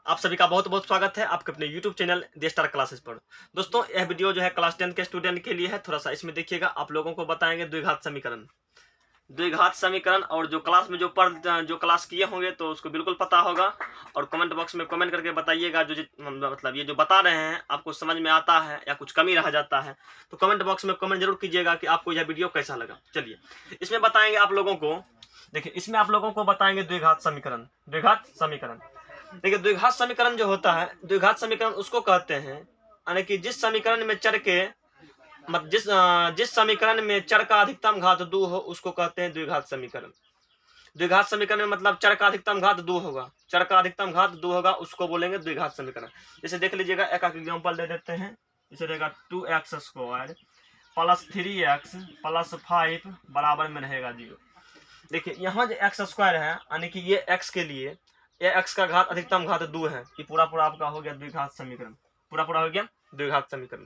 आप सभी का बहुत बहुत स्वागत है आपके अपने YouTube channel the star classes पर। दोस्तों, यह वीडियो जो है क्लास 10 के स्टूडेंट के लिए है। थोड़ा सा इसमें देखिएगा, आप लोगों को बताएंगे द्विघात समीकरण और जो क्लास में जो क्लास किए होंगे तो उसको बिल्कुल पता होगा। और कमेंट बॉक्स में कमेंट करके बताइएगा जो मतलब ये जो बता रहे हैं आपको समझ में आता है या कुछ कमी रह जाता है, तो कमेंट बॉक्स में कमेंट जरूर कीजिएगा कि आपको यह वीडियो कैसा लगा। चलिए, इसमें बताएंगे आप लोगों को, देखिए इसमें आप लोगों को बताएंगे द्विघात समीकरण। देखिए, द्विघात समीकरण जो होता है, द्विघात समीकरण उसको कहते हैं यानी कि जिस समीकरण में चर के जिस समीकरण में चर का अधिकतम घात 2 हो उसको कहते हैं द्विघात समीकरण। द्विघात समीकरण में मतलब चर का अधिकतम घात 2 होगा, चर का अधिकतम घात 2 होगा, उसको बोलेंगे द्विघात समीकरण। जैसे देख लीजिएगा, एक एग्जांपल दे देते हैं। जैसे रहेगा 2x² प्लस 3x प्लस 5 बराबर में रहेगा 0। देखिए यहाँ जो x² है यानी कि ये x के लिए ये x का घात अधिकतम घात 2 है। ये पूरा आपका हो गया द्विघात समीकरण, पूरा हो गया द्विघात समीकरण।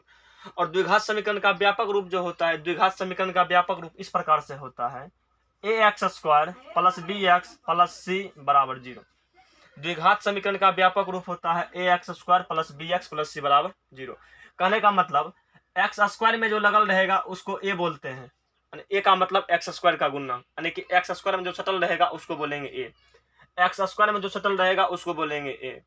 और द्विघात समीकरण का व्यापक रूप जो होता है, द्विघात समीकरण का व्यापक रूप इस प्रकार से होता है, ax² plus bx plus c बराबर 0। द्विघात समीकरण का व्यापक रूप होता है ax² plus bx plus c बराबर 0। कहने का मतलब x² में जो लगल रहेगा उसको a बोलते हैं, a का मतलब x² का गुणा, यानी कि x² में जो सटल रहेगा उसको बोलेंगे a, x² में जो सटल रहेगा उसको बोलेंगे a।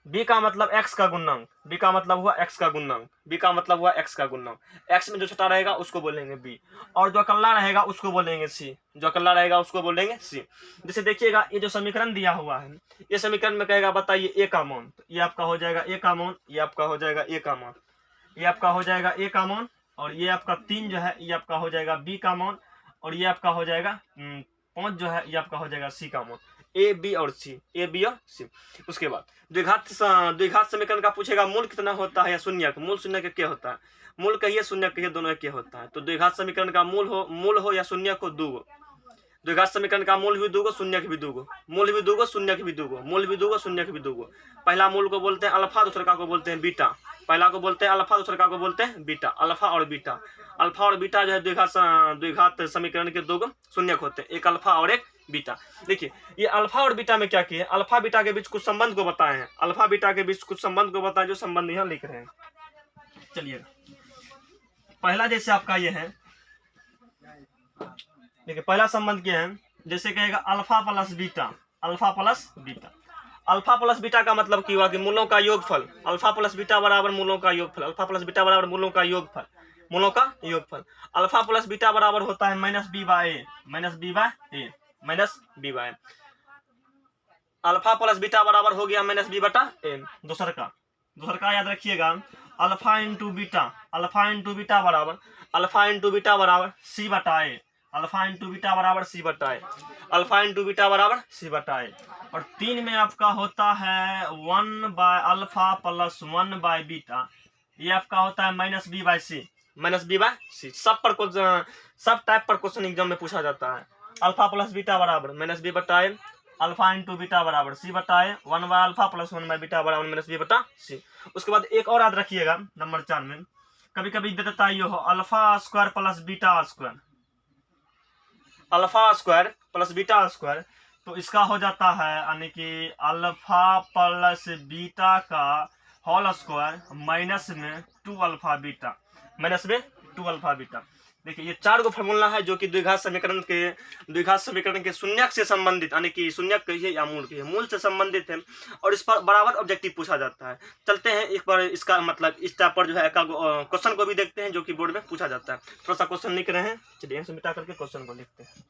b का मतलब x का गुणनक, b का मतलब हुआ x का गुणनक, b का मतलब हुआ x का गुणनक, x में जो छटा रहेगा उसको बोलेंगे b, और जो अकेला रहेगा उसको बोलेंगे c, जो अकेला रहेगा उसको बोलेंगे c। जैसे देखिएगा, ये जो समीकरण दिया हुआ है, ये समीकरण में कहेगा बताइए a का मान, तो ये आपका हो जाएगा a का मान, ये आपका हो जाएगा a का मान, ये आपका हो जाएगा a का मान, और ये आपका 3 जो है ये आपका हो जाएगा b का मान, और ये आपका हो जाएगा 5 जो है ये आपका हो जाएगा c का मान। ए बी और सी। उसके बाद द्विघात समीकरण का पूछेगा मूल कितना होता है या शून्य, मूल शून्य के क्या होता है, मूल कहिए शून्य कहिए दोनों क्या होता है। तो द्विघात समीकरण का मूल हो या शून्य को 2 गो। द्विघात समीकरण का मूल भी 2 गो, शून्य के भी 2 गो, मूल भी 2 गो, शून्य के भी 2 गो, मूल भी 2 गो, शून्य के भी 2 गो। पहला मूल को बोलते हैं अल्फा, दूसरा को बोलते हैं बीटा। पहला को बोलते हैं अल्फा, दूसरा को बोलते हैं बीटा। अल्फा और बीटा, अल्फा और बीटा जो है द्विघात समीकरण के 2 गो शून्यक होते हैं, एक अल्फा और एक बीटा। देखिए, ये अल्फा और बीटा में क्या किए, अल्फा बीटा के बीच कुछ संबंध को बताए हैं, अल्फा बीटा के बीच कुछ संबंध को बताए, जो संबंध यहाँ लिख रहे हैं। चलिए, पहला जैसे आपका ये है, देखिए पहला संबंध क्या है, जैसे कहेगा alpha plus beta, alpha plus beta. Alpha plus beta का मतलब क्या हुआ कि मूलों का योगफल, अल्फा प्लस बीटा बराबर मूलों का योगफल, अल्फा प्लस बीटा बराबर मूलों का योगफल, मूलों का योगफल। अल्फा प्लस बीटा बराबर होता है माइनस बी बाय ए, माइनस बी बाय ए। अल्फा प्लस बीटा बराबर हो गया माइनस बी बटा ए। दूसर का याद रखिएगा, alpha into beta, alpha into beta बराबर सी बटा ए, अल्फा इंटू बीटा बराबर सी बटा ए, अल्फा इंटू बीटा बराबर सी बटा ए। और 3 में आपका होता है 1 by alpha plus 1 by beta, ये आपका होता है माइनस बी बाय सी, माइनस बी बाय सी। सब टाइप पर क्वेश्चन एग्जाम में पूछा जाता है। अल्फा प्लस बीटा बराबर माइनस बी बटा ए, अल्फा इंटू बीटा बराबर सी बटा ए, 1 by alpha plus 1 by beta बराबर माइनस बी बटा सी। उसके बाद एक और याद रखिएगा, नंबर 4 में कभी कभी दे देता है ये हो alpha square plus beta square, alpha square plus beta square, तो इसका हो जाता है यानी कि अल्फा प्लस बीटा का होल स्क्वायर माइनस में 2 अल्फा बीटा, माइनस में 2 अल्फा बीटा। देखिए, ये 4 गो फॉर्मूला है जो कि द्विघात समीकरण के शून्यक से संबंधित, यानी कि शून्यक कहिए या मूल कहिए, मूल से संबंधित है, और इस पर बराबर ऑब्जेक्टिव पूछा जाता है। चलते हैं एक बार इसका मतलब इस टाइप पर जो है क्वेश्चन को भी देखते हैं जो कि बोर्ड में पूछा जाता है। थोड़ा सा क्वेश्चन लिख रहे हैं, चलिए इसे मिटा करके क्वेश्चन को लिखते हैं।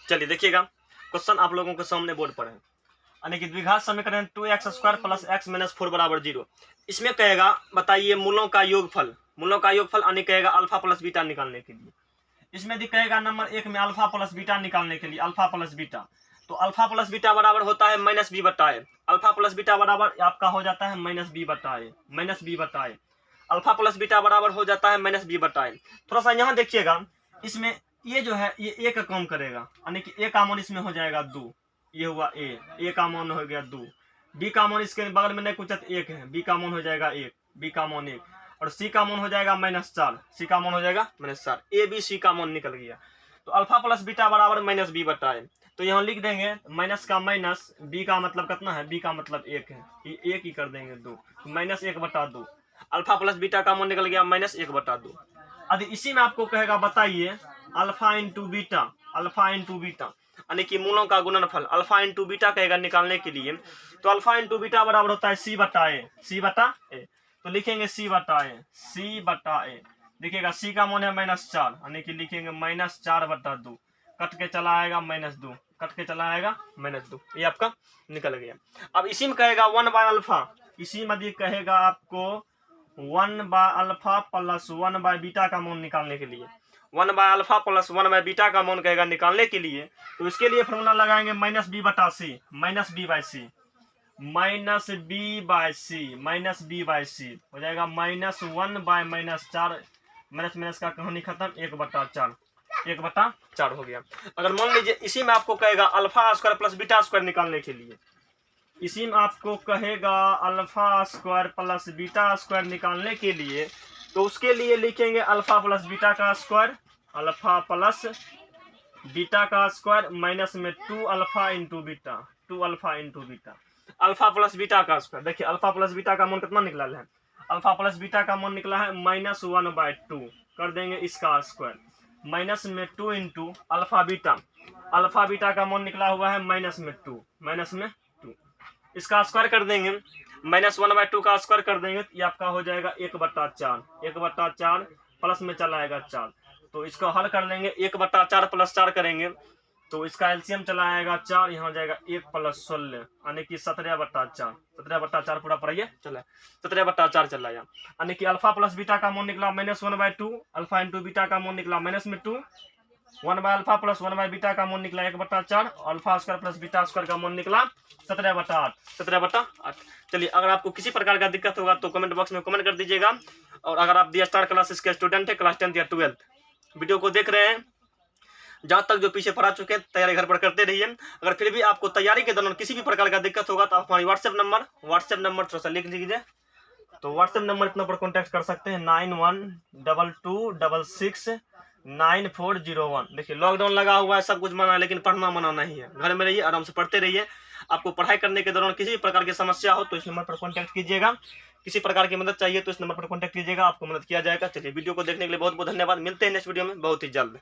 चलिए देखिएगा, क्वेश्चन आप लोगों के सामने बोर्ड पर है, यानी कि द्विघात समीकरण 2x² प्लस x माइनस 4 बराबर 0। इसमें कहेगा बताइए मूलों का योगफल, मूलों का योगफल यानी कहेगा अल्फा प्लस बीटा निकालने के लिए। इसमें कहेगा नंबर 1 में अल्फा प्लस बीटा निकालने के लिए, अल्फा प्लस बीटा, तो अल्फा प्लस बीटा बराबर होता है माइनस बी बटा ए, अल्फा प्लस बीटा बराबर आपका हो जाता है माइनस बी बटा ए, माइनस बी बटा ए। अल्फा प्लस बीटा बराबर हो जाता है माइनस बी बटा ए। थोड़ा सा यहाँ देखिएगा, इसमें ये जो है ये ए का काम करेगा, यानी कि ए का मान इसमें हो जाएगा 2, ये हुआ ए का मान हो गया 2, बी का मान इसके बगल में नहीं कुछ 1 है, बी का मान हो जाएगा 1, बी का मान 1, और सी का मान हो जाएगा -4, सी का मान हो जाएगा -4, ए बी सी का मान निकल गया। तो अल्फा प्लस बीटा बराबर -b बटा ए। तो यहाँ लिख देंगे माइनस का माइनस, बी का मतलब कितना है, बी का मतलब 1 है, ये 1 ही कर देंगे 2, -1/2। अल्फा प्लस बीटा का मान निकल गया -1/2। यदि इसी में आपको कहेगा बताइए alpha into beta, alpha into beta यानी कि मूलों का गुणनफल अल्फा इंटू बीटा कहेगा निकालने के लिए, तो अल्फा इंटू बीटा बराबर होता है सी बटा ए, सी बटा ए। तो लिखेंगे सी बटा ए, सी बटा ए। देखिएगा सी का मान है -4 यानी कि लिखेंगे -4/2, कट के चला आएगा -2, कट के चला आएगा -2, ये आपका निकल गया। अब इसी में कहेगा 1/अल्फा, इसी में यदि कहेगा आपको 1/अल्फा प्लस 1/बीटा का मान निकालने के लिए, 1/अल्फा प्लस 1/बीटा का मान कहेगा निकालने के लिए, तो इसके लिए फॉर्मूला लगाएंगे -b बटा सी, -b/c, -b/c हो जाएगा -1/-4, माइनस का कहानी खत्म, 1/4, 1/4 हो गया। अगर मान लीजिए इसी में आपको कहेगा alpha square plus beta square निकालने के लिए, इसी में आपको कहेगा alpha square plus beta square निकालने के लिए, तो उसके लिए लिखेंगे अल्फा प्लस बीटा का स्क्वायर, अल्फा प्लस बीटा का स्क्वायर माइनस में 2 alpha into beta, 2 alpha into beta, alpha plus beta का स्क्वायर। देखिए अल्फा प्लस बीटा का मान कितना निकला है, अल्फा प्लस बीटा का मान निकला है -1/2, कर देंगे इसका स्क्वायर, माइनस में 2 into alpha beta, alpha beta का मान निकला हुआ है -2, इसका स्क्वायर कर देंगे, -1/2 का स्क्वायर कर देंगे, ये आपका हो जाएगा 1/4, 1/4 प्लस में चला आएगा 4, तो इसको हल कर लेंगे, 1/4 प्लस 4 करेंगे तो इसका एलसीएम चला आएगा 4, यहाँ हो जाएगा 1 + 16 यानी कि 17/4, 17/4 पूरा पढ़िए चला, 17/4 चला गया, यानी कि अल्फा प्लस बीटा का मान निकला -1/2, अल्फा इंटू बीटा का मान निकला -2, 1/अल्फा प्लस 1/बीटा का मान निकला 1/4, alpha square plus beta square का मान निकला 17/8, 17/8। चलिए अगर आपको किसी प्रकार का दिक्कत होगा तो कमेंट बॉक्स में कमेंट कर दीजिएगा, और अगर आप दी स्टार क्लासेस के स्टूडेंट है, क्लास 10th या 12th वीडियो को देख रहे हैं, जहाँ तक जो पीछे पढ़ा चुके हैं तैयारी घर पर करते रहिए। अगर फिर भी आपको तैयारी के दौरान किसी भी प्रकार का दिक्कत होगा तो आप हमारी व्हाट्सएप नंबर थोड़ा सा लिख लीजिए, तो व्हाट्सएप नंबर इतना पर कॉन्टैक्ट कर सकते हैं 9122669401। देखिए लॉकडाउन लगा हुआ है, सब कुछ मना है, लेकिन पढ़ना मना नहीं है, घर में रहिए, आराम से पढ़ते रहिए। आपको पढ़ाई करने के दौरान किसी भी प्रकार की समस्या हो तो इस नंबर पर कॉन्टैक्ट कीजिएगा, किसी प्रकार की मदद चाहिए तो इस नंबर पर कॉन्टैक्ट कीजिएगा, आपको मदद किया जाएगा। चलिए वीडियो को देखने के लिए बहुत बहुत धन्यवाद, मिलते हैं नेक्स्ट वीडियो में बहुत ही जल्द।